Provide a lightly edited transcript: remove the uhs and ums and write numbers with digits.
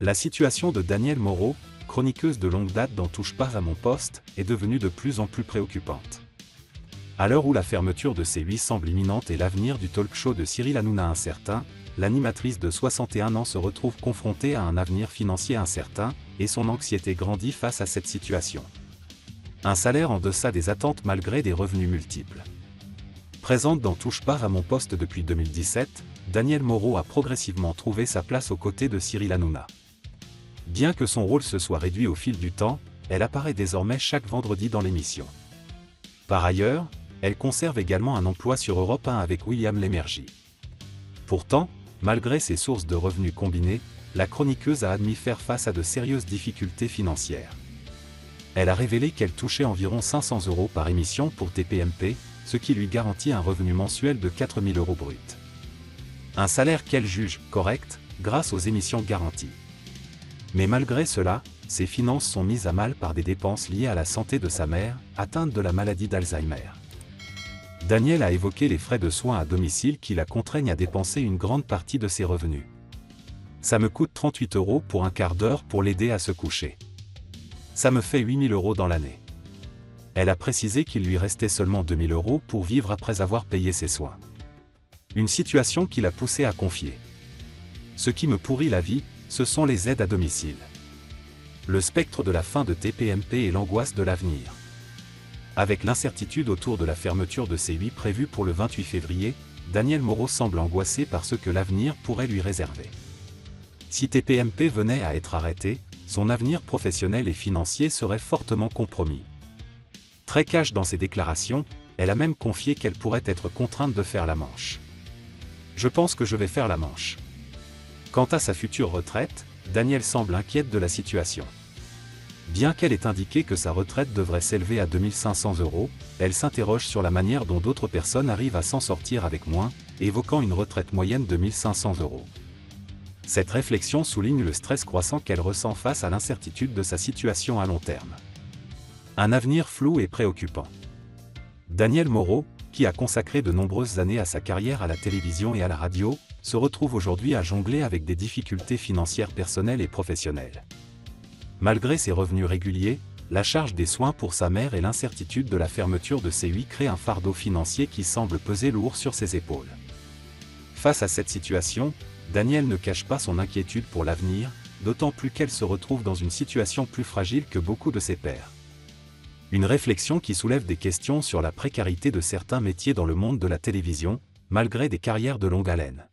La situation de Danielle Moreau, chroniqueuse de longue date dans Touche pas à mon poste, est devenue de plus en plus préoccupante. À l'heure où la fermeture de C8 semble imminente et l'avenir du talk-show de Cyril Hanouna incertain, l'animatrice de 61 ans se retrouve confrontée à un avenir financier incertain, et son anxiété grandit face à cette situation. Un salaire en deçà des attentes malgré des revenus multiples. Présente dans Touche pas à mon poste depuis 2017, Danielle Moreau a progressivement trouvé sa place aux côtés de Cyril Hanouna. Bien que son rôle se soit réduit au fil du temps, elle apparaît désormais chaque vendredi dans l'émission. Par ailleurs, elle conserve également un emploi sur Europe 1 avec William Lémergie. Pourtant, malgré ses sources de revenus combinées, la chroniqueuse a admis faire face à de sérieuses difficultés financières. Elle a révélé qu'elle touchait environ 500 € par émission pour TPMP, ce qui lui garantit un revenu mensuel de 4 000 € bruts. Un salaire qu'elle juge correct, grâce aux émissions garanties. Mais malgré cela, ses finances sont mises à mal par des dépenses liées à la santé de sa mère, atteinte de la maladie d'Alzheimer. Danielle a évoqué les frais de soins à domicile qui la contraignent à dépenser une grande partie de ses revenus. Ça me coûte 38 € pour un quart d'heure pour l'aider à se coucher. Ça me fait 8 000 € dans l'année. Elle a précisé qu'il lui restait seulement 2 000 € pour vivre après avoir payé ses soins. Une situation qui l'a poussée à confier. Ce qui me pourrit la vie, ce sont les aides à domicile. Le spectre de la fin de TPMP et l'angoisse de l'avenir. Avec l'incertitude autour de la fermeture de C8 prévue pour le 28 février, Danielle Moreau semble angoissée par ce que l'avenir pourrait lui réserver. Si TPMP venait à être arrêté, son avenir professionnel et financier serait fortement compromis. Très cash dans ses déclarations, elle a même confié qu'elle pourrait être contrainte de faire la manche. Je pense que je vais faire la manche. Quant à sa future retraite, Danielle semble inquiète de la situation. Bien qu'elle ait indiqué que sa retraite devrait s'élever à 2 500 €, elle s'interroge sur la manière dont d'autres personnes arrivent à s'en sortir avec moins, évoquant une retraite moyenne de 1 500 €. Cette réflexion souligne le stress croissant qu'elle ressent face à l'incertitude de sa situation à long terme. Un avenir flou et préoccupant. Danielle Moreau, qui a consacré de nombreuses années à sa carrière à la télévision et à la radio, se retrouve aujourd'hui à jongler avec des difficultés financières personnelles et professionnelles. Malgré ses revenus réguliers, la charge des soins pour sa mère et l'incertitude de la fermeture de C8 créent un fardeau financier qui semble peser lourd sur ses épaules. Face à cette situation, Danielle ne cache pas son inquiétude pour l'avenir, d'autant plus qu'elle se retrouve dans une situation plus fragile que beaucoup de ses pairs. Une réflexion qui soulève des questions sur la précarité de certains métiers dans le monde de la télévision, malgré des carrières de longue haleine.